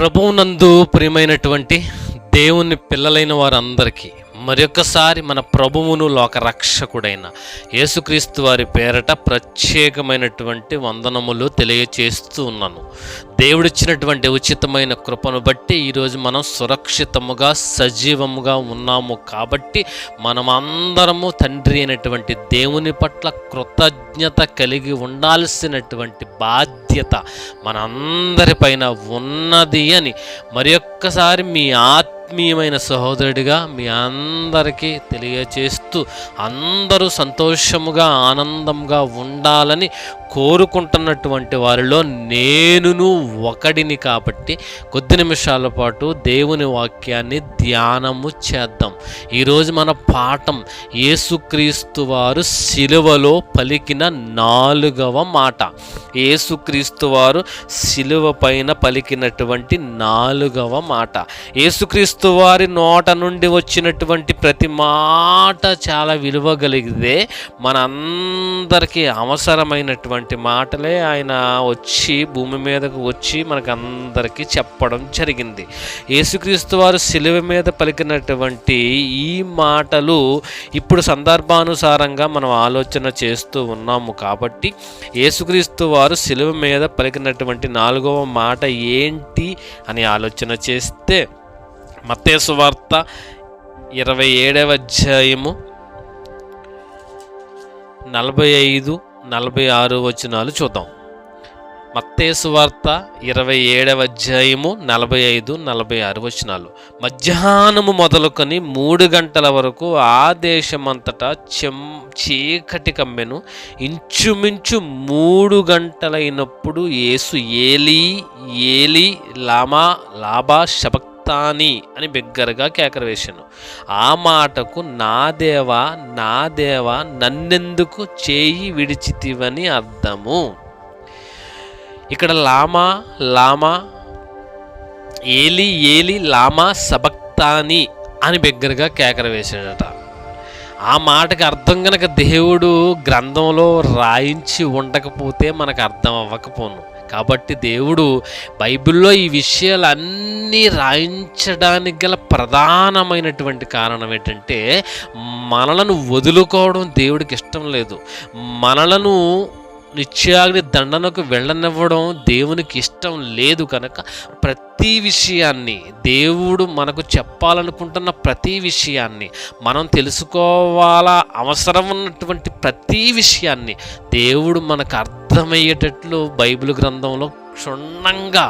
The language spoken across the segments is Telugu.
ప్రభువునందు ప్రియమైనటువంటి దేవుని పిల్లలైన వారందరికీ మరొకసారి మన ప్రభువును లోకరక్షకుడైన యేసుక్రీస్తు వారి పేరట ప్రత్యేకమైనటువంటి వందనములు తెలియచేస్తూ ఉన్నాను. దేవుడిచ్చినటువంటి ఉచితమైన కృపను బట్టి ఈరోజు మనం సురక్షితముగా సజీవముగా ఉన్నాము. కాబట్టి మనమందరము తండ్రి అయినటువంటి దేవుని పట్ల కృతజ్ఞత కలిగి ఉండాల్సినటువంటి బాధ్యత మనందరిపైన ఉన్నది అని మరొక్కసారి మీ ఆత్మీయమైన సహోదరుడిగా మీ అందరికీ తెలియచేస్తూ అందరూ సంతోషముగా ఆనందంగా ఉండాలని కోరుకుంటున్నటువంటి వారిలో నేనును ఒకడిని. కాబట్టి కొద్ది నిమిషాల పాటు దేవుని వాక్యాన్ని ధ్యానము చేద్దాం. ఈరోజు మన పాఠం యేసుక్రీస్తు వారు శిలువలో పలికిన 4వ మాట. యేసుక్రీస్తు వారు శిలువ పైన పలికినటువంటి 4వ మాట. యేసుక్రీస్తు వారి నోట నుండి వచ్చినటువంటి ప్రతి మాట చాలా విలువ కలిగితే మనందరికీ అవసరమైనటువంటి మాటలే ఆయన వచ్చి భూమి మీదకు వచ్చి మనకందరికీ చెప్పడం జరిగింది. యేసుక్రీస్తు వారు శిలువ మీద పలికినటువంటి ఈ మాటలు ఇప్పుడు సందర్భానుసారంగా మనం ఆలోచన చేస్తూ ఉన్నాము. కాబట్టి యేసుక్రీస్తు వారు శిలువ మీద పలికినటువంటి 4వ మాట ఏంటి అని ఆలోచన చేస్తే మత్తయి సువార్త 27వ అధ్యాయము 45-46 వచనాలు చూద్దాం. మత్తయి సువార్త 27వ అధ్యాయము 45-46 వచనాలు. మధ్యాహ్నము మొదలుకొని 3 గంటల వరకు ఆ దేశమంతటా చీకటి కమ్మెను. ఇంచుమించు 3 గంటలైనప్పుడు యేసు ఏలీ ఏలీ లామా శబక్తాని అని బిగ్గరగా కేకలు వేశాను. ఆ మాటకు నా దేవా నన్నెందుకు చేయి విడిచితివని అర్థము. ఇక్కడ లామా ఏలి ఏలి లామా శబక్తాని అని బిగ్గరగా కేకలు వేశాడట. ఆ మాటకి అర్థం కనుక దేవుడు గ్రంథంలో రాయించి ఉండకపోతే మనకు అర్థం అవ్వకపోను. కాబట్టి దేవుడు బైబిల్లో ఈ విషయాలన్నీ రాయించడానికి గల ప్రధానమైనటువంటి కారణం ఏంటంటే మనలను వదులుకోవడం దేవుడికి ఇష్టం లేదు. మనలను నిత్యాగ్ని దండనకు వెళ్ళనివ్వడం దేవునికి ఇష్టం లేదు. కనుక ప్రతి విషయాన్ని దేవుడు మనకు చెప్పాలనుకుంటున్న ప్రతి విషయాన్ని మనం తెలుసుకోవాలా అవసరం ఉన్నటువంటి ప్రతి విషయాన్ని దేవుడు మనకు అర్థమయ్యేటట్లు బైబిల్ గ్రంథంలో క్షుణ్ణంగా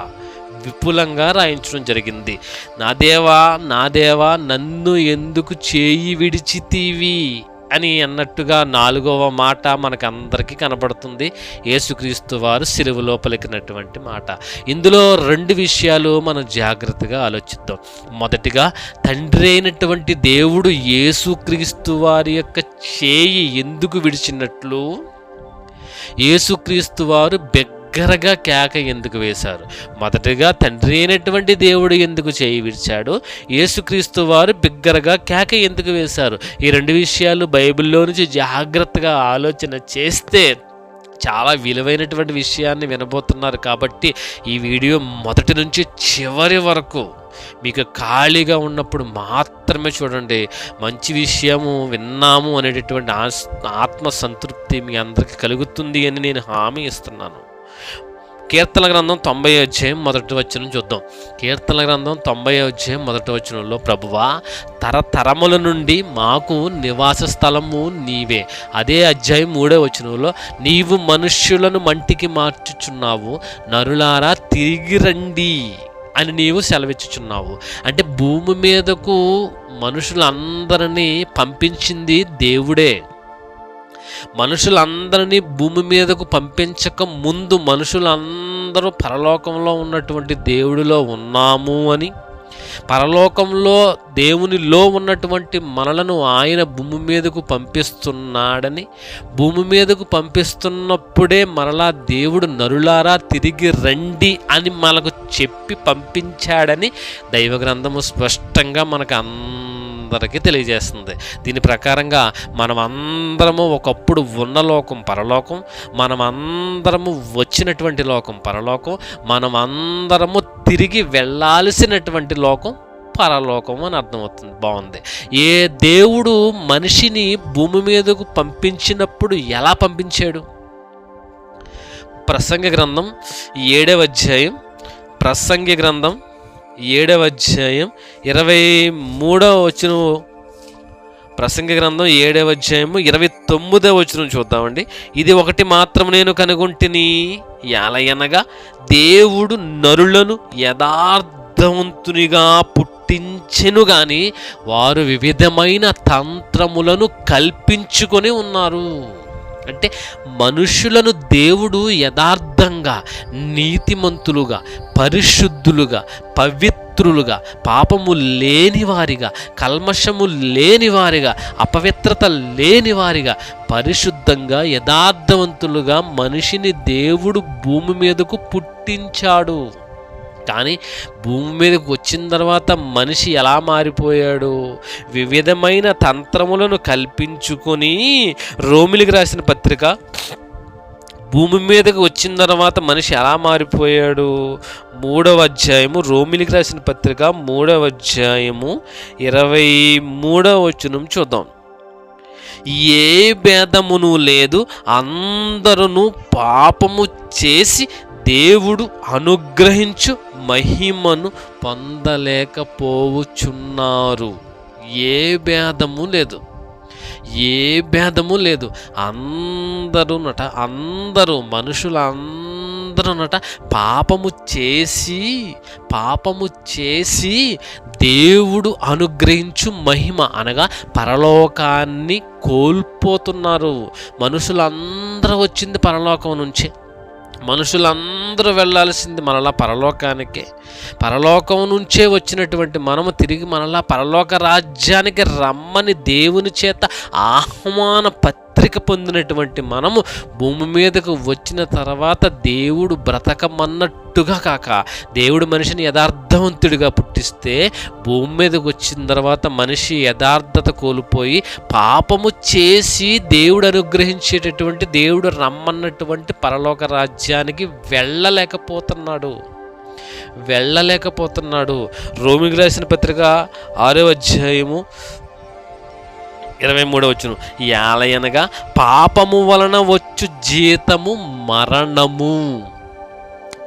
విపులంగా రాయించడం జరిగింది. నా దేవా నన్ను ఎందుకు చేయి విడిచితివి అని అన్నట్టుగా 4వ మాట మనకందరికీ కనబడుతుంది. యేసుక్రీస్తు వారు శిలువలో పలికినటువంటి మాట. ఇందులో 2 విషయాలు మనం జాగ్రత్తగా ఆలోచిద్దాం. మొదటిగా తండ్రి అయినటువంటి దేవుడు యేసుక్రీస్తు వారి యొక్క చేయి ఎందుకు విడిచినట్లు, యేసుక్రీస్తు వారు బిగ్గరగా కేక ఎందుకు వేశారు. మొదటిగా తండ్రి అయినటువంటి దేవుడు ఎందుకు చేయి విడిచాడు, యేసుక్రీస్తు వారు బిగ్గరగా కేక ఎందుకు వేశారు. ఈ 2 విషయాలు బైబిల్లో నుంచి జాగ్రత్తగా ఆలోచన చేస్తే చాలా విలువైనటువంటి విషయాన్ని వినబోతున్నారు. కాబట్టి ఈ వీడియో మొదటి నుంచి చివరి వరకు మీకు ఖాళీగా ఉన్నప్పుడు మాత్రమే చూడండి. మంచి విషయము విన్నాము అనేటటువంటి ఆత్మ సంతృప్తి మీ అందరికీ కలుగుతుంది అని నేను హామీ ఇస్తున్నాను. కీర్తన గ్రంథం 90వ అధ్యాయం 1వ వచనం చూద్దాం. కీర్తన గ్రంథం 90వ అధ్యాయం 1వ వచనంలో ప్రభువా తరతరముల నుండి మాకు నివాస స్థలము నీవే. అదే అధ్యాయం 3వ వచనంలో నీవు మనుష్యులను మంటికి మార్చుచున్నావు, నరులారా తిరిగి రండి అని నీవు సెలవిచ్చుచున్నావు. అంటే భూమి మీదకు మనుషులందరినీ పంపించింది దేవుడే. మనుషులందరినీ భూమి మీదకు పంపించక ముందు మనుషులందరూ పరలోకంలో ఉన్నటువంటి దేవుడిలో ఉన్నాము అని, పరలోకంలో దేవునిలో ఉన్నటువంటి మనలను ఆయన భూమి మీదకు పంపిస్తున్నాడని, భూమి మీదకు పంపిస్తున్నప్పుడే మరలా దేవుడు నరులారా తిరిగి రండి అని మనకు చెప్పి పంపించాడని దైవ గ్రంథము స్పష్టంగా మనకు అందరికీ తెలియజేస్తుంది. దీని ప్రకారంగా మనమందరము ఒకప్పుడు ఉన్న లోకం పరలోకం, మనమందరము వచ్చినటువంటి లోకం పరలోకం, మనమందరము తిరిగి వెళ్ళాల్సినటువంటి లోకం పరలోకం అని అర్థమవుతుంది. బాగుంది. ఏ దేవుడు మనిషిని భూమి మీదకు పంపించినప్పుడు ఎలా పంపించాడు? ప్రసంగి గ్రంథం 7వ అధ్యాయం 23వ వచనం. ప్రసంగి గ్రంథం 7వ అధ్యాయము 29వ వచనం చూద్దామండి. ఇది ఒకటి మాత్రం నేను కనుగొంటిని, యాలయనగా దేవుడు నరులను యథార్థవంతునిగా పుట్టించెను గాని వారు వివిధమైన తంత్రములను కల్పించుకొని ఉన్నారు. అంటే మనుషులను దేవుడు యథార్థంగా, నీతిమంతులుగా, పరిశుద్ధులుగా, పవిత్రులుగా, పాపము లేనివారిగా, కల్మషము లేనివారిగా, అపవిత్రత లేనివారిగా, పరిశుద్ధంగా, యథార్థవంతులుగా మనిషిని దేవుడు భూమి మీదకు పుట్టించాడు. కానీ భూమి మీదకి వచ్చిన తర్వాత మనిషి ఎలా మారిపోయాడు? వివిధమైన తంత్రములను కల్పించుకొని, రోమిలికి రాసిన పత్రిక భూమి మీదకి వచ్చిన తర్వాత మనిషి ఎలా మారిపోయాడు? 3వ అధ్యాయము, రోమిలికి రాసిన పత్రిక 3వ అధ్యాయము 23వ వచనం చూద్దాం. ఏ భేదమును లేదు, అందరూ పాపము చేసి దేవుడు అనుగ్రహించు మహిమను పొందలేకపోవచ్చున్నారు. ఏ భేదము లేదు, ఏ భేదము లేదు. అందరూ మనుషులందరూనట పాపము చేసి దేవుడు అనుగ్రహించు మహిమ అనగా పరలోకాన్ని కోల్పోతున్నారు. మనుషులందరూ వచ్చింది పరలోకం నుంచే. మనుషులందరూ వెళ్ళాల్సింది మనలా పరలోకానికే. పరలోకం నుంచే వచ్చినటువంటి మనము తిరిగి మనలా పరలోక రాజ్యానికి రమ్మని దేవుని చేత ఆహ్వాన పత్రిక పొందినటువంటి మనము భూమి మీదకు వచ్చిన తర్వాత దేవుడు బ్రతకమన్నట్టుగా కాక, దేవుడు మనిషిని యథార్థవంతుడిగా పుట్టిస్తే భూమి మీదకు వచ్చిన తర్వాత మనిషి యథార్థత కోల్పోయి పాపము చేసి దేవుడు అనుగ్రహించేటటువంటి, దేవుడు రమ్మన్నటువంటి పరలోక రాజ్యానికి వెళ్ళలేకపోతున్నాడు. రోమిలికి రాసిన పత్రిక 6వ అధ్యాయము 23వ వచనం. యాలయనగా పాపము వలన వచ్చు జీతము మరణము.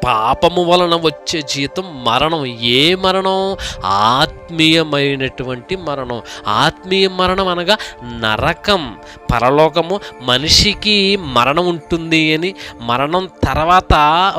పాపము వలన వచ్చే జీతం మరణం. ఏ మరణం? ఆత్మీయమైనటువంటి మరణం. ఆత్మీయ మరణం అనగా నరకం. పరలోకము మనిషికి మరణం ఉంటుంది అని, మరణం తర్వాత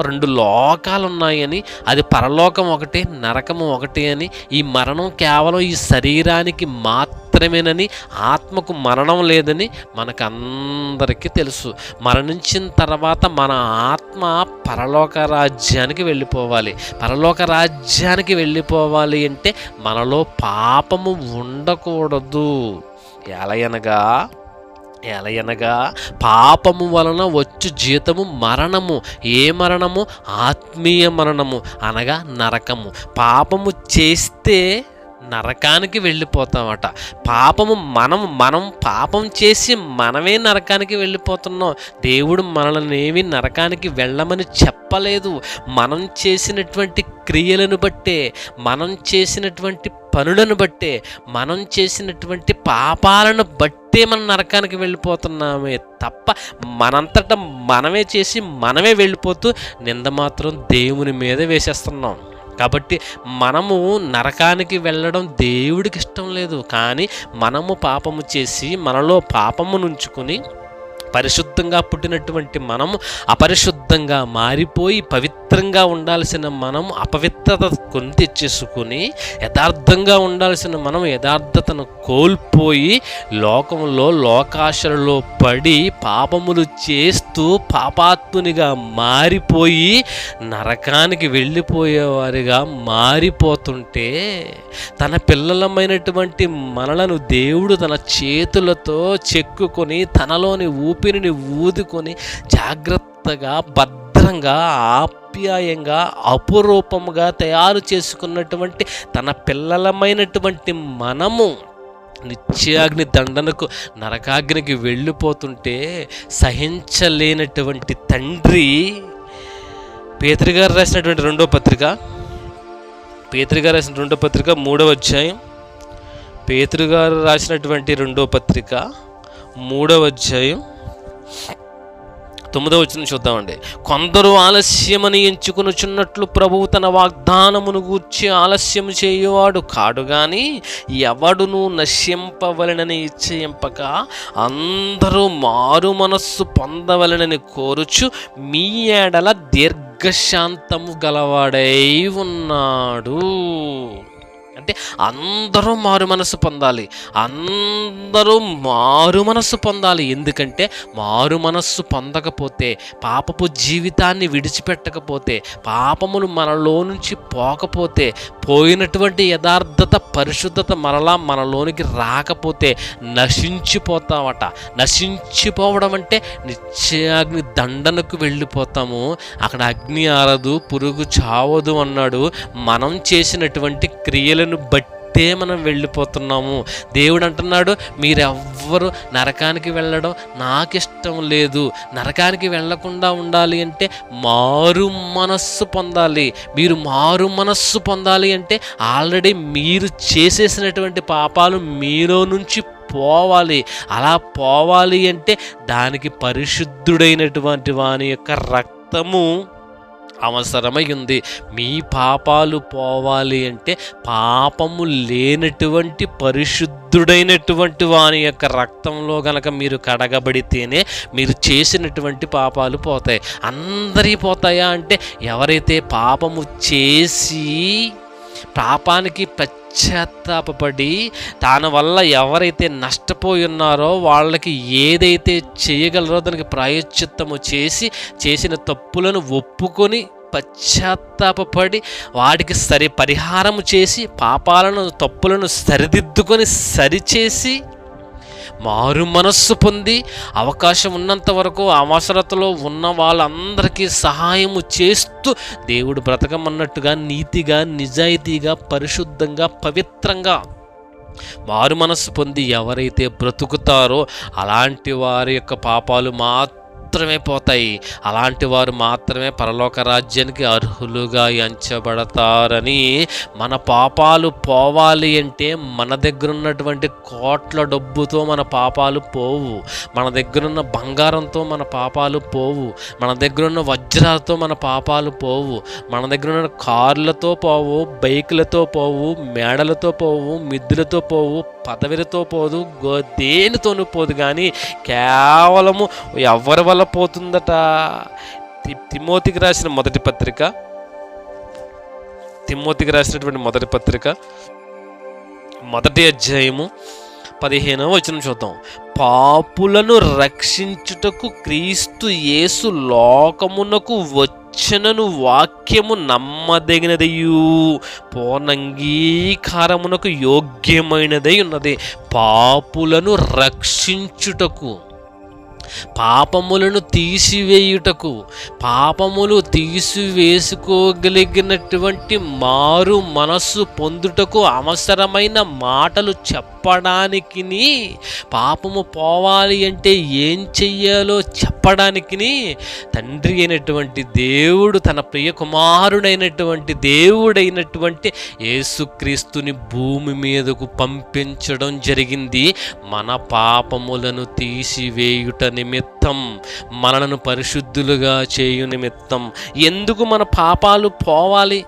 2 లోకాలు ఉన్నాయని, అది పరలోకం ఒకటి, నరకము ఒకటి అని, ఈ మరణం కేవలం ఈ శరీరానికి మాత్రమేనని, ఆత్మకు మరణం లేదని మనకందరికీ తెలుసు. మరణించిన తర్వాత మన ఆత్మ పరలోక రాజ్యానికి వెళ్ళిపోవాలి. పరలోక రాజ్యానికి వెళ్ళిపోవాలి అంటే మనలో పాపము ఉండకూడదు. ఎలయనగా పాపము వలన వచ్చు జీతము మరణము. ఏ మరణము? ఆత్మీయ మరణము అనగా నరకము. పాపము చేస్తే నరకానికి వెళ్ళిపోతామట. మనం పాపం చేసి మనమే నరకానికి వెళ్ళిపోతున్నాం. దేవుడు మనల్ని ఏమీ నరకానికి వెళ్ళమని చెప్పలేదు. మనం చేసినటువంటి క్రియలను బట్టే, మనం చేసినటువంటి పనులను బట్టే, మనం చేసినటువంటి పాపాలను బట్టే మనం నరకానికి వెళ్ళిపోతున్నామే తప్ప మనంతటా మనమే చేసి మనమే వెళ్ళిపోతూ నింద మాత్రం దేవుని మీద వేసేస్తున్నాం. కాబట్టి మనము నరకానికి వెళ్ళడం దేవుడికి ఇష్టం లేదు. కానీ మనము పాపము చేసి మనలో పాపము నుంచుకొని పరిశుద్ధంగా పుట్టినటువంటి మనము అపరిశుద్ధంగా మారిపోయి, పవిత్రంగా ఉండాల్సిన మనము అపవిత్రత కొని తెచ్చేసుకుని, యథార్థంగా ఉండాల్సిన మనం యథార్థతను కోల్పోయి లోకంలో లోకాశలలో పడి పాపములు చేస్తూ పాపాత్మునిగా మారిపోయి నరకానికి వెళ్ళిపోయేవారిగా మారిపోతుంటే, తన పిల్లలమైనటువంటి మనలను దేవుడు తన చేతులతో చెక్కుకొని తనలోని ఊపిరిని ఊదుకొని జాగ్రత్తగా, భద్రంగా, ఆప్యాయంగా, అపురూపముగా తయారు చేసుకున్నటువంటి తన పిల్లలమైనటువంటి మనము నిత్యాగ్ని దండనకు, నరకాగ్నికి వెళ్ళిపోతుంటే సహించలేనటువంటి తండ్రి, పేతురు గారు రాసినటువంటి 2వ పత్రిక పేతురు గారు రాసిన రెండో పత్రిక 3వ అధ్యాయం, పేతురు గారు రాసినటువంటి రెండో పత్రిక 3వ అధ్యాయం 9వ వచనం చూద్దామండి. కొందరు ఆలస్యమని ఎంచుకొనుచున్నట్లు ప్రభువు తన వాగ్దానమును గూర్చి ఆలస్యం చేయువాడు కాడు గాని ఎవడును నశింపవలెనని ఇచ్చయింపక అందరూ మారు మనస్సు పొందవలెనని కోరుచు మీ ఎడల దీర్ఘశాంతము గలవాడై ఉన్నాడు. అంటే అందరూ మారు మనసు పొందాలి, అందరూ మారు మనస్సు పొందాలి. ఎందుకంటే మారు మనస్సు పొందకపోతే, పాపపు జీవితాన్ని విడిచిపెట్టకపోతే, పాపములు మనలో నుంచి పోకపోతే, పోయినటువంటి యథార్థత పరిశుద్ధత మరలా మనలోనికి రాకపోతే నశించిపోతామట. నశించిపోవడం అంటే నిత్యాగ్ని దండనకు వెళ్ళిపోతాము. అక్కడ అగ్ని ఆరదు, పురుగు చావదు అన్నాడు. మనం చేసినటువంటి క్రియలను బట్టే మనం వెళ్ళిపోతున్నాము. దేవుడు అంటున్నాడు, మీరెవ్వరు నరకానికి వెళ్ళడం నాకు ఇష్టం లేదు. నరకానికి వెళ్ళకుండా ఉండాలి అంటే మారు మనస్సు పొందాలి. మీరు మారు మనస్సు పొందాలి అంటే ఆల్రెడీ మీరు చేసేసినటువంటి పాపాలు మీలో నుంచి పోవాలి. అలా పోవాలి అంటే దానికి పరిశుద్ధుడైనటువంటి వాని యొక్క రక్తము అవసరమై ఉంది. మీ పాపాలు పోవాలి అంటే పాపము లేనటువంటి పరిశుద్ధుడైనటువంటి వాని యొక్క రక్తంలో గనక మీరు కడగబడితేనే మీరు చేసినటువంటి పాపాలు పోతాయి. అందరి పోతాయా అంటే ఎవరైతే పాపము చేసి పాపానికి పశ్చాత్తాపడి దాని వల్ల ఎవరైతే నష్టపోయి ఉన్నారో వాళ్ళకి ఏదైతే చేయగలరో దానికి ప్రాయశ్చిత్తము చేసి చేసిన తప్పులను ఒప్పుకొని పశ్చాత్తాపడి వాటికి పరిహారము చేసి పాపాలను తప్పులను సరిదిద్దుకొని సరిచేసి మారు మనస్సు పొంది అవకాశం ఉన్నంత వరకు అవసరతలో ఉన్న వాళ్ళందరికీ సహాయము చేస్తూ దేవుడు బ్రతకమన్నట్టుగా నీతిగా నిజాయితీగా పరిశుద్ధంగా పవిత్రంగా మారు మనస్సు పొంది ఎవరైతే బ్రతుకుతారో అలాంటి వారి యొక్క పాపాలు మాత్రమే పోతాయి. అలాంటి వారు మాత్రమే పరలోక రాజ్యానికి అర్హులుగా ఎంచబడతారని. మన పాపాలు పోవాలి అంటే మన దగ్గర ఉన్నటువంటి కోట్ల డబ్బుతో మన పాపాలు పోవు, మన దగ్గరున్న బంగారంతో మన పాపాలు పోవు, మన దగ్గరున్న వజ్రాలతో మన పాపాలు పోవు, మన దగ్గరున్న కార్లతో పోవు, బైకులతో పోవు, మేడలతో పోవు, మిద్దులతో పోవు, పదవిలతో పోదు, దేనితోనూ పోదు. కానీ కేవలము ఎవరి వల్ల పోతుందట? తిమోతికి రాసిన మొదటి పత్రిక, తిమోతికి రాసినటువంటి మొదటి పత్రిక 1వ అధ్యాయము 15వ వచనం చూద్దాం. పాపులను రక్షించుటకు క్రీస్తు యేసు లోకమునకు వచ్చెనను వాక్యము నమ్మదగినదయు పూర్ణంగీకారమునకు యోగ్యమైనదై ఉన్నది. పాపులను రక్షించుటకు, పాపములను తీసివేయుటకు, పాపములు తీసివేసుకోగలిగినటువంటి మారు మనస్సు పొందుటకు అవసరమైన మాటలు చెప్పడానికి, పాపము పోవాలి అంటే ఏం చెయ్యాలో చెప్పడానికి తండ్రి అయినటువంటి దేవుడు తన ప్రియ కుమారుడైనటువంటి దేవుడైనటువంటి యేసుక్రీస్తుని భూమి మీదకు పంపించడం జరిగింది. మన పాపములను తీసివేయుట నిమిత్తం, మనలను పరిశుద్ధులుగా చేయు నిమిత్తం. ఎందుకు మన పాపాలు పోవాలి?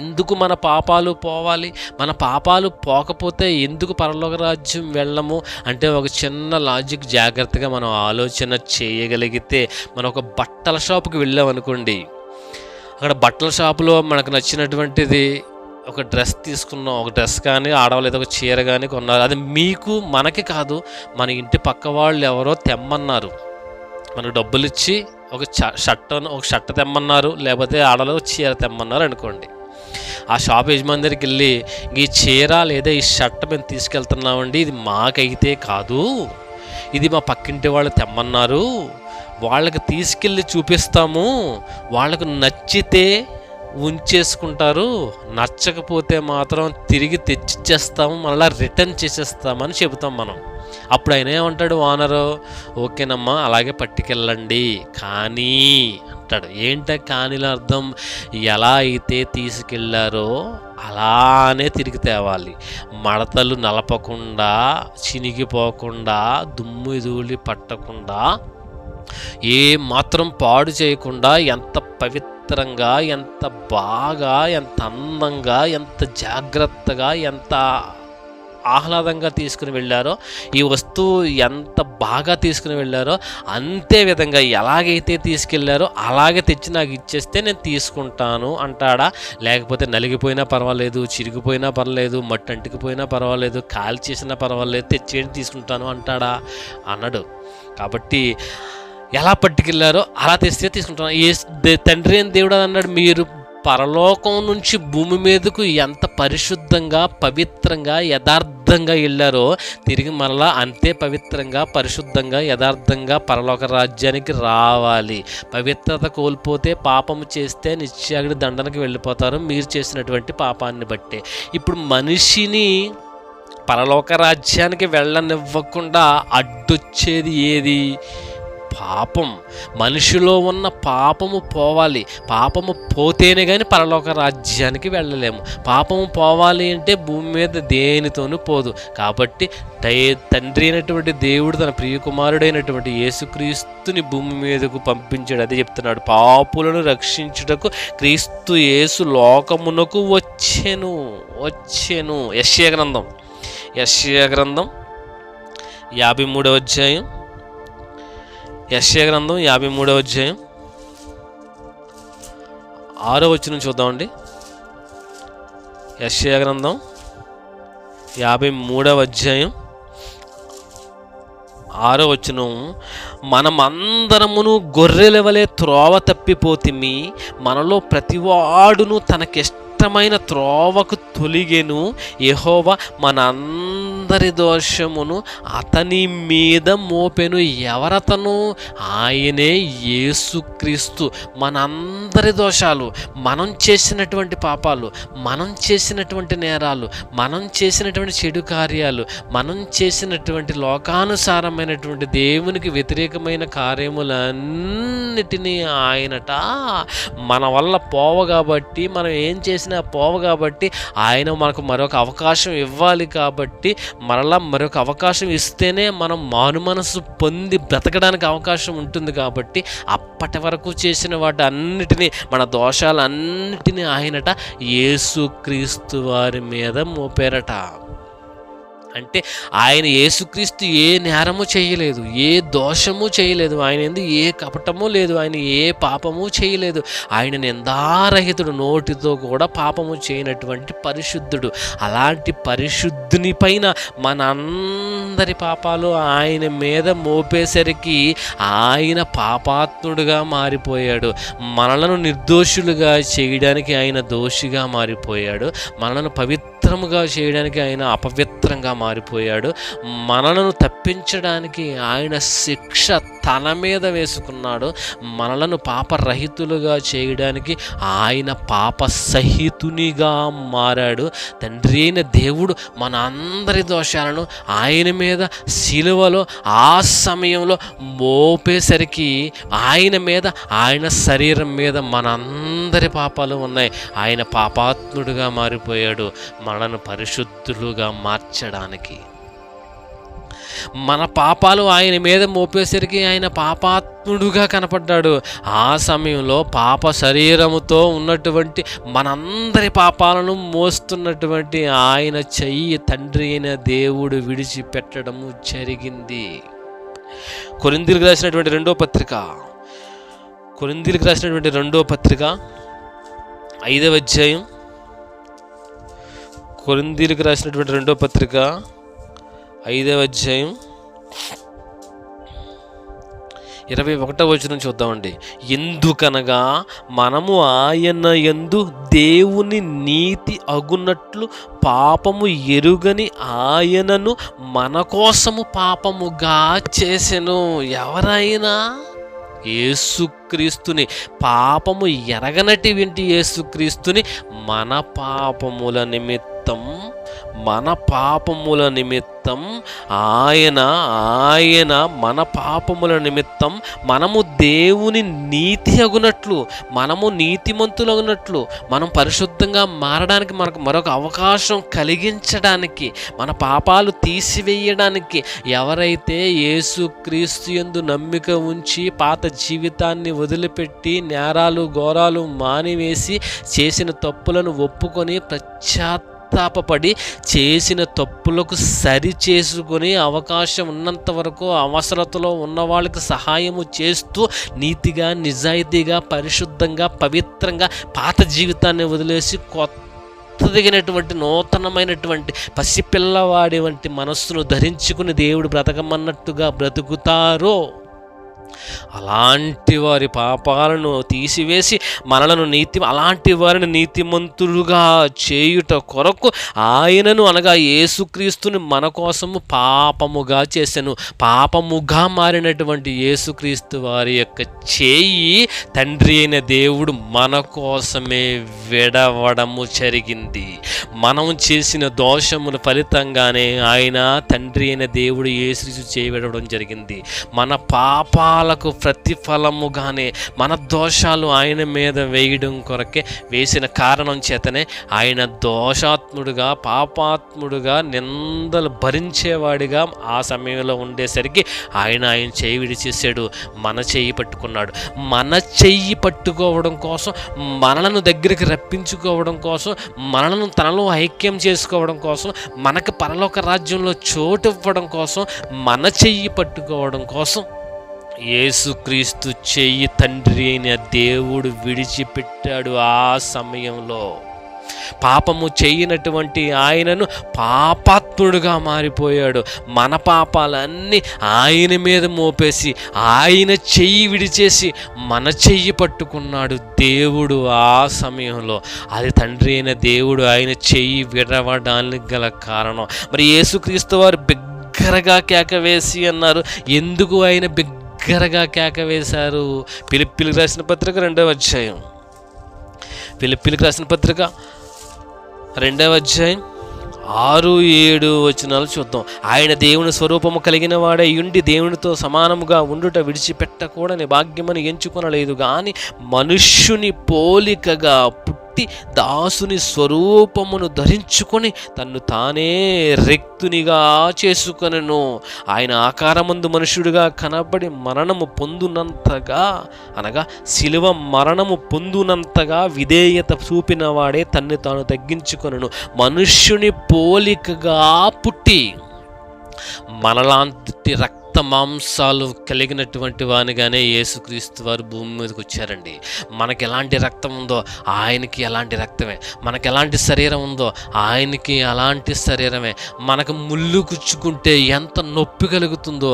ఎందుకు మన పాపాలు పోవాలి? మన పాపాలు పోకపోతే ఎందుకు పరలోక రాజ్యం వెళ్ళము అంటే ఒక చిన్న లాజిక్ జాగ్రత్తగా మనం ఆలోచన చేయగలిగితే, మనం ఒక బట్టల షాపుకి వెళ్ళామనుకోండి, అక్కడ బట్టల షాపులో మనకు నచ్చినటువంటిది ఒక డ్రెస్ తీసుకున్నాం, ఒక డ్రెస్ కానీ ఆడవాళ్ళు ఏదో ఒక చీర కానీ కొన్నారు. అది మీకు మనకి కాదు, మన ఇంటి పక్క వాళ్ళు ఎవరో తెమ్మన్నారు, మనకు డబ్బులు ఇచ్చి ఒక షర్ట్ తెమ్మన్నారు, లేకపోతే ఆడవాళ్ళు చీర తెమ్మన్నారు అనుకోండి. ఆ షాప్ యజమాని దగ్గరికి వెళ్ళి, ఈ చీర లేదా ఈ షర్ట్ మేము తీసుకెళ్తున్నామండి, ఇది మాకైతే కాదు, ఇది మా పక్కింటి వాళ్ళు తెమ్మన్నారు, వాళ్ళకి తీసుకెళ్ళి చూపిస్తాము, వాళ్ళకు నచ్చితే ఉంచేసుకుంటారు, నచ్చకపోతే మాత్రం తిరిగి తెచ్చిచ్చేస్తాము, మళ్ళీ రిటర్న్ చేసేస్తామని చెబుతాం మనం. అప్పుడు ఆయన ఏమంటాడు ఓనరు, ఓకేనమ్మా అలాగే పట్టుకెళ్ళండి కానీ అంటాడు. ఏంటో కానీలో అర్థం, ఎలా అయితే తీసుకెళ్లారో అలానే తిరిగి తేవాలి. మడతలు నలపకుండా, చినిగిపోకుండా, దుమ్ము ధూళి పట్టకుండా, ఏ మాత్రం పాడు చేయకుండా, ఎంత పవిత్రంగా, ఎంత బాగా, ఎంత అందంగా, ఎంత జాగ్రత్తగా, ఎంత ఆహ్లాదంగా తీసుకుని వెళ్ళారో, ఈ వస్తువు ఎంత బాగా తీసుకుని వెళ్ళారో అంతే విధంగా ఎలాగైతే తీసుకెళ్లారో అలాగే తెచ్చి నాకు ఇచ్చేస్తే నేను తీసుకుంటాను అంటాడా? లేకపోతే నలిగిపోయినా పర్వాలేదు, చిరిగిపోయినా పర్వాలేదు, మట్టి అంటుకుపోయినా పర్వాలేదు, కాల్ చేసినా పర్వాలేదు, తెచ్చేయండి తీసుకుంటాను అంటాడా? అనడు. కాబట్టి ఎలా పట్టుకెళ్ళారో అలా తెస్తే తీసుకుంటాను. తండ్రి అని దేవుడు అన్నాడు, మీరు పరలోకం నుంచి భూమి మీదకు ఎంత పరిశుద్ధంగా, పవిత్రంగా, యథార్థంగా వెళ్ళారో తిరిగి మరలా అంతే పవిత్రంగా, పరిశుద్ధంగా, యథార్థంగా పరలోక రాజ్యానికి రావాలి. పవిత్రత కోల్పోతే, పాపము చేస్తే నిత్యాగ్ని దండనకి వెళ్ళిపోతారు మీరు చేసినటువంటి పాపాన్ని బట్టే. ఇప్పుడు మనిషిని పరలోక రాజ్యానికి వెళ్ళనివ్వకుండా అడ్డొచ్చేది ఏది? పాపం. మనిషిలో ఉన్న పాపము పోవాలి. పాపము పోతేనే కానీ పరలోక రాజ్యానికి వెళ్ళలేము. పాపము పోవాలి అంటే భూమి మీద దేనితోనూ పోదు. కాబట్టి తండ్రి అయినటువంటి దేవుడు తన ప్రియకుమారుడైనటువంటి యేసుక్రీస్తుని భూమి మీదకు పంపించాడు. అదే చెప్తున్నాడు, పాపులను రక్షించుటకు క్రీస్తు యేసు లోకమునకు వచ్చెను. యెషయా గ్రంథం 53వ అధ్యాయం, యెషయా గ్రంథం 53వ అధ్యాయం 6వ వచనం చూద్దామండి. యెషయా గ్రంథం 53వ అధ్యాయం 6వ వచనం, మనమందరమును గొర్రెల వలె త్రోవ తప్పిపోతిమి, మనలో ప్రతివాడును తనకిష్టమైన త్రోవకు తొలిగెను, యెహోవా మనందరి దోషమును అతని మీద మోపెను. ఎవరతను? ఆయనే యేసుక్రీస్తు. మనందరి దోషాలు, మనం చేసినటువంటి పాపాలు, మనం చేసినటువంటి నేరాలు, మనం చేసినటువంటి చెడు కార్యాలు, మనం చేసినటువంటి లోకానుసారమైనటువంటి దేవునికి వ్యతిరేకమైన కార్యములన్నిటినీ ఆయనట మన వల్ల పోవగాబట్టి, మనం ఏం చేసినా పోవగాబట్టి ఆయన మనకు మరొక అవకాశం ఇవ్వాలి. కాబట్టి మరలా మరొక అవకాశం ఇస్తేనే మనం మారు మనసు పొంది బ్రతకడానికి అవకాశం ఉంటుంది. కాబట్టి అప్పటి వరకు చేసిన వాటి అన్నిటినీ, మన దోషాలన్నిటినీ ఆయనట యేసుక్రీస్తు వారి మీద మోపారట. అంటే ఆయన యేసుక్రీస్తు ఏ నేరము చేయలేదు, ఏ దోషము చేయలేదు, ఆయన ఎందుకు ఏ కపటము లేదు, ఆయన ఏ పాపము చేయలేదు. ఆయన నిందారహితుడు, నోటితో కూడా పాపము చేయనటువంటి పరిశుద్ధుడు. అలాంటి పరిశుద్ధుని పైన మనందరి పాపాలు ఆయన మీద మోపేసరికి ఆయన పాపాత్ముడుగా మారిపోయాడు. మనలను నిర్దోషులుగా చేయడానికి ఆయన దోషిగా మారిపోయాడు. మనలను పవిత్రముగా చేయడానికి ఆయన అపవిత్రంగా మారిపోయాడు. మనలను తప్పించడానికి ఆయన శిక్ష తన మీద వేసుకున్నాడు. మనలను పాపరహితులుగా చేయడానికి ఆయన పాప సహితునిగా మారాడు. తండ్రి అయిన దేవుడు మన అందరి దోషాలను ఆయన మీద శిలువలో ఆ సమయంలో మోపేసరికి ఆయన మీద, ఆయన శరీరం మీద మనందరి పాపాలు ఉన్నాయి. ఆయన పాపాత్ముడుగా మారిపోయాడు మనను పరిశుద్ధులుగా మార్చడానికి. మన పాపాలు ఆయన మీద మోపేసరికి ఆయన పాపాత్ముడుగా కనపడ్డాడు. ఆ సమయంలో పాప శరీరముతో ఉన్నటువంటి మనందరి పాపాలను మోస్తున్నటువంటి ఆయన చెయ్యి తండ్రి అయిన దేవుడు విడిచిపెట్టడము జరిగింది. కొరింథీయులకు రాసినటువంటి రెండో పత్రిక 5వ అధ్యాయం, కొరింథీయులకు రాసినటువంటి రెండో పత్రిక 5వ అధ్యాయం 21వ వచనం చూద్దామండి. ఎందుకనగా మనము ఆయన యందు దేవుని నీతి అగునట్లు పాపము ఎరుగని ఆయనను మన కోసము పాపముగా చేసెను. ఎవరైనా యేసుక్రీస్తుని, పాపము ఎరగనటి వింటి యేసుక్రీస్తుని మన పాపముల నిమిత్తం మన పాపముల నిమిత్తం ఆయన మన పాపముల నిమిత్తం మనము దేవుని నీతి అగునట్లు, మనము నీతిమంతులగునట్లు, మనం పరిశుద్ధంగా మారడానికి మనకు మరొక అవకాశం కలిగించడానికి, మన పాపాలు తీసివేయడానికి ఎవరైతే యేసుక్రీస్తు యందు నమ్మిక ఉంచి పాత జీవితాన్ని వదిలిపెట్టి నేరాలు ఘోరాలు మానివేసి చేసిన తప్పులను ఒప్పుకొని పశ్చాత్తాపపడి చేసిన తప్పులకు సరి చేసుకొని అవకాశం ఉన్నంత వరకు అవసరతలో ఉన్న వాళ్ళకి సహాయము చేస్తూ నీతిగా నిజాయితీగా పరిశుద్ధంగా పవిత్రంగా పాత జీవితాన్ని వదిలేసి కొత్తదిగినటువంటి నూతనమైనటువంటి పసిపిల్లవాడి వంటి మనస్సును ధరించుకుని దేవుడు బ్రతకమన్నట్టుగా బ్రతుకుతారో అలాంటి వారి పాపాలను తీసివేసి అలాంటి వారిని నీతిమంతులుగా చేయుట కొరకు ఆయనను అనగా యేసుక్రీస్తుని మన కోసము పాపముగా చేసెను. పాపముగా మారినటువంటి యేసుక్రీస్తు వారి యొక్క చేయి తండ్రి అయిన దేవుడు మన కోసమే విడవడము జరిగింది. మనం చేసిన దోషముల ఫలితంగానే ఆయన తండ్రి అయిన దేవుడు యేసు చేయి విడవడం జరిగింది. మన పాపాలకు ప్రతిఫలముగానే మన దోషాలు ఆయన మీద వేయడం కొరకే వేసిన కారణం చేతనే ఆయన దోషాత్ముడుగా పాపాత్ముడుగా నిందలు భరించేవాడిగా ఆ సమయంలో ఉండేసరికి ఆయన చేయి విడిచేసాడు, మన చెయ్యి పట్టుకున్నాడు. మన చెయ్యి పట్టుకోవడం కోసం, మనలను దగ్గరికి రప్పించుకోవడం కోసం, మనలను తనలో ఐక్యం చేసుకోవడం కోసం, మనకు పరలోక రాజ్యంలో చోటు ఇవ్వడం కోసం, మన చెయ్యి పట్టుకోవడం కోసం యేసుక్రీస్తు చెయ్యి తండ్రి అయిన దేవుడు విడిచిపెట్టాడు. ఆ సమయంలో పాపము చేయనటువంటి ఆయనను పాపాత్ముడుగా మారిపోయాడు. మన పాపాలన్నీ ఆయన మీద మోపేసి ఆయన చెయ్యి విడిచేసి మన చెయ్యి పట్టుకున్నాడు దేవుడు. ఆ సమయంలో అది తండ్రి అయిన దేవుడు ఆయన చెయ్యి విడవడానికి గల కారణం. మరి యేసుక్రీస్తు వారు బిగ్గరగా కేక వేసి అన్నారు. ఎందుకు ఆయన బిగ్గరగా కేక వేశారు? ఫిలిప్పీయులకు రాసిన పత్రిక 2వ అధ్యాయం, ఫిలిప్పీయులకు రాసిన పత్రిక 2వ అధ్యాయం 6-7 వచనాలు చూద్దాం. ఆయన దేవుని స్వరూపము కలిగిన వాడే యుండి దేవునితో సమానముగా ఉండుట విడిచిపెట్టకూడని భాగ్యమని ఎంచుకొనలేదు, కానీ మనుష్యుని పోలికగా దాసుని స్వరూపమును ధరించుకొని తన్ను తానే రిక్తునిగా చేసుకొనెను. ఆయన ఆకారమందు మనుష్యుడిగా కనబడి మరణము పొందునంతగా, అనగా శిలువ మరణము పొందునంతగా విధేయత చూపిన వాడే తన్ను తాను తగ్గించుకొనెను. మనుష్యుని పోలికగా పుట్టి మనలాంటి రక్త మాంసాలు కలిగినటువంటి వానిగానే యేసుక్రీస్తు వారు భూమి మీదకి వచ్చారండి. మనకి ఎలాంటి రక్తం ఉందో ఆయనకి అలాంటి రక్తమే, మనకి ఎలాంటి శరీరం ఉందో ఆయనకి అలాంటి శరీరమే. మనకు ముళ్ళు గుచ్చుకుంటే ఎంత నొప్పి కలుగుతుందో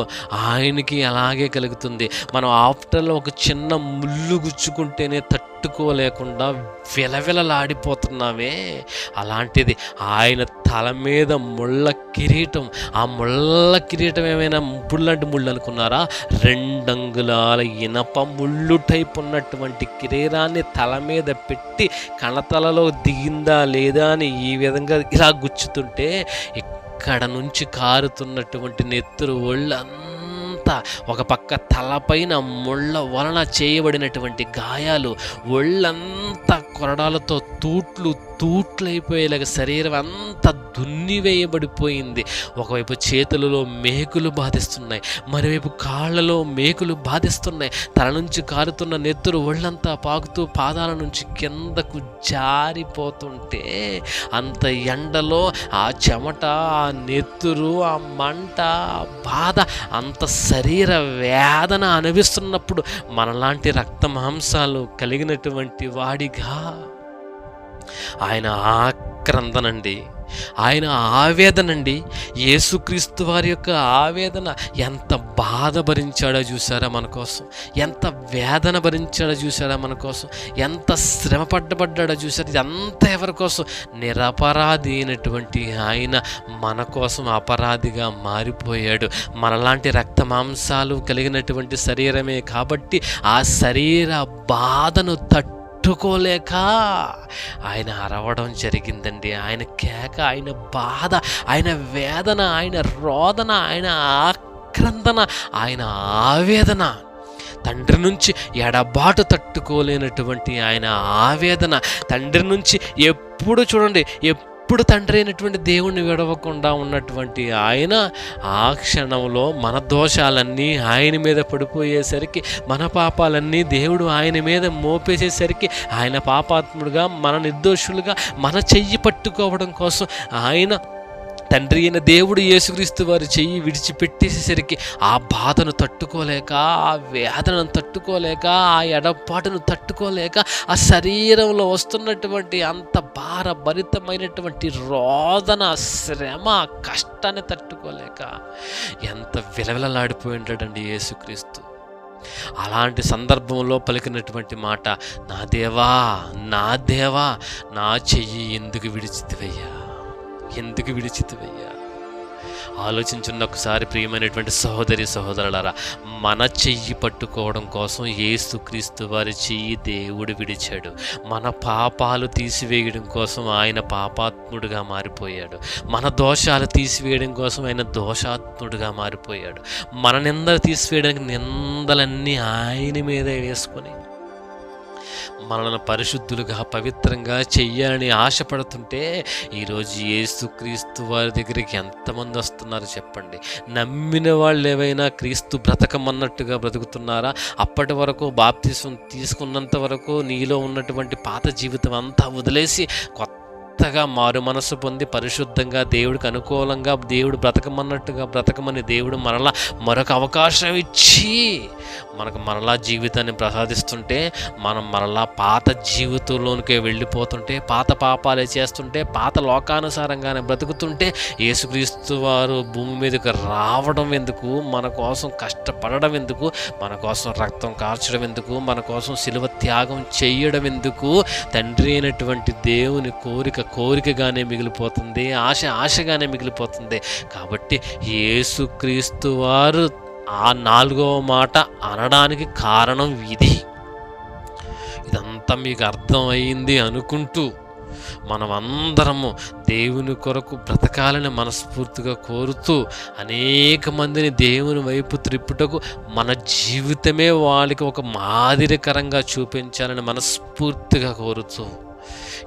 ఆయనకి అలాగే కలుగుతుంది. మనం ఆఫ్టర్లో ఒక చిన్న ముళ్ళు గుచ్చుకుంటేనే తట్టుకోలేకుండా విలవిలలాడిపోతున్నామే, అలాంటిది ఆయన తల మీద ముళ్ళ కిరీటం. ఆ ముళ్ళ కిరీటం ఏమైనా ముళ్ళంటి ముళ్ళు అనుకున్నారా? 2 అంగుళాల ఇనప ముళ్ళు టైప్ ఉన్నటువంటి కిరీటాన్ని తల మీద పెట్టి కణతలలో దిగిందా లేదా అని ఈ విధంగా ఇలా గుచ్చుతుంటే ఇక్కడ నుంచి కారుతున్నటువంటి నెత్తురు ఒళ్ళంతా, ఒక పక్క తలపైన ముళ్ళ వలన చేయబడినటువంటి గాయాలు, ఒళ్ళంతా కొరడాలతో తూట్లైపోయేలాగా శరీరం అంతా దున్నివేయబడిపోయింది. ఒకవైపు చేతులలో మేకులు బాధిస్తున్నాయి, మరోవైపు కాళ్ళలో మేకులు బాధిస్తున్నాయి. తల నుంచి కారుతున్న నెత్తురు ఒళ్ళంతా పాకుతూ పాదాల నుంచి కిందకు జారిపోతుంటే అంత ఎండలో ఆ చెమట, ఆ నెత్తురు, ఆ మంట, ఆ బాధ, అంత శరీర వేదన అనుభవిస్తున్నప్పుడు మనలాంటి రక్త మాంసాలు కలిగినటువంటి వాడిగా ఆయన ఆక్రందనండి, ఆయన ఆవేదనండి. యేసుక్రీస్తు వారి యొక్క ఆవేదన ఎంత బాధ భరించాడో చూసారా మన కోసం, ఎంత వేదన భరించాడో చూసారా మన కోసం, ఎంత శ్రమ పడ్డాడో చూసారా. ఇదంతా ఎవరి కోసం? నిరపరాధి అయినటువంటి ఆయన మన కోసం అపరాధిగా మారిపోయాడు. మనలాంటి రక్త మాంసాలు కలిగినటువంటి శరీరమే కాబట్టి ఆ శరీర బాధను తట్టుకోలేక ఆయన అరవడం జరిగిందండి. ఆయన కేక, ఆయన బాధ, ఆయన వేదన, ఆయన రోదన, ఆయన ఆక్రందన, ఆయన ఆవేదన, తండ్రి నుంచి ఎడబాటు తట్టుకోలేనటువంటి ఆయన ఆవేదన, తండ్రి నుంచి ఎప్పుడు చూడండి, ఎప్పుడు తండ్రి అయినటువంటి దేవుణ్ణి విడవకుండా ఉన్నటువంటి ఆయన ఆ క్షణంలో మన దోషాలన్నీ ఆయన మీద పడిపోయేసరికి, మన పాపాలన్నీ దేవుడు ఆయన మీద మోపేసేసరికి, ఆయన పాపాత్ముడుగా, మన నిర్దోషులుగా మన చెయ్యి పట్టుకోవడం కోసం ఆయన తండ్రి అయిన దేవుడు యేసుక్రీస్తు వారి చెయ్యి విడిచిపెట్టేసేసరికి ఆ బాధను తట్టుకోలేక, ఆ వేదనను తట్టుకోలేక, ఆ ఎడపాటును తట్టుకోలేక, ఆ శరీరంలో వస్తున్నటువంటి అంత భారభరితమైనటువంటి రోదన, శ్రమ, కష్టాన్ని తట్టుకోలేక ఎంత విలవిలలాడిపోయి ఉంటాడండి యేసుక్రీస్తు. అలాంటి సందర్భంలో పలికినటువంటి మాట, నా దేవా, నా దేవా, నా చెయ్యి ఎందుకు విడిచితివయ్యా, ఎందుకు విడిచితివయ్యా. ఆలోచించున్న ఒకసారి ప్రియమైనటువంటి సహోదరి సహోదరులారా, మన చెయ్యి పట్టుకోవడం కోసం యేసుక్రీస్తు వారి చెయ్యి దేవుడు విడిచాడు. మన పాపాలు తీసివేయడం కోసం ఆయన పాపాత్ముడుగా మారిపోయాడు. మన దోషాలు తీసివేయడం కోసం ఆయన దోషాత్ముడుగా మారిపోయాడు. మన నిందలు తీసివేయడానికి నిందలన్నీ ఆయన మీదే వేసుకొని మనల్ని పరిశుద్ధులుగా, పవిత్రంగా చెయ్యాలని ఆశపడుతుంటే ఈరోజు యేసుక్రీస్తు వారి దగ్గరికి ఎంతమంది వస్తున్నారు చెప్పండి? నమ్మిన వాళ్ళు ఏవైనా క్రీస్తు బ్రతకమన్నట్టుగా బ్రతుకుతున్నారా? అప్పటి వరకు బాప్తిసం తీసుకున్నంత వరకు నీలో ఉన్నటువంటి పాత జీవితం అంతా వదిలేసి కొత్తగా మారు మనసు పొంది పరిశుద్ధంగా దేవుడికి అనుకూలంగా దేవుడు బ్రతకమన్నట్టుగా బ్రతకమని దేవుడు మరొక అవకాశం ఇచ్చి మనకు మరలా జీవితాన్ని ప్రసాదిస్తుంటే, మనం మరలా పాత జీవితంలోనికే వెళ్ళిపోతుంటే, పాత పాపాలే చేస్తుంటే, పాత లోకానుసారంగానే బ్రతుకుతుంటే, యేసుక్రీస్తు వారు భూమి మీదకి రావడం ఎందుకు, మన కోసం కష్టపడడం ఎందుకు, మన కోసం రక్తం కార్చడం ఎందుకు, మన కోసం శిలువ త్యాగం చేయడం ఎందుకు? తండ్రి అయినటువంటి దేవుని కోరికగానే మిగిలిపోతుంది, ఆశగానే మిగిలిపోతుంది. కాబట్టి యేసుక్రీస్తు వారు ఆ 4వ మాట అనడానికి కారణం ఇది. ఇదంతా మీకు అర్థమయ్యింది అనుకుంటూ మనం అందరము దేవుని కొరకు బ్రతకాలని మనస్ఫూర్తిగా కోరుతూ, అనేక మందిని దేవుని వైపు త్రిప్పుటకు మన జీవితమే వాళ్ళకి ఒక మాదిరికరంగా చూపించాలని మనస్ఫూర్తిగా కోరుతూ,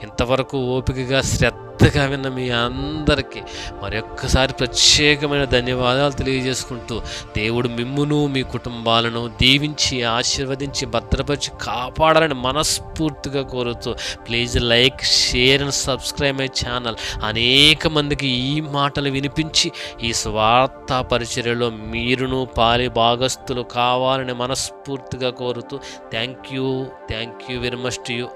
ఇంతవరకు ఓపికగా శ్రద్ధగా విన్న మీ అందరికీ మరొక్కసారి ప్రత్యేకమైన ధన్యవాదాలు తెలియజేసుకుంటూ, దేవుడు మిమ్మును మీ కుటుంబాలను దీవించి ఆశీర్వదించి భద్రపరిచి కాపాడాలని మనస్ఫూర్తిగా కోరుతూ, please like, share and subscribe my channel. అనేక మందికి ఈ మాటలు వినిపించి ఈ స్వార్థ పరిచర్యలో మీరును పాలి భాగస్థులు కావాలని మనస్ఫూర్తిగా కోరుతూ, thank you very much to you.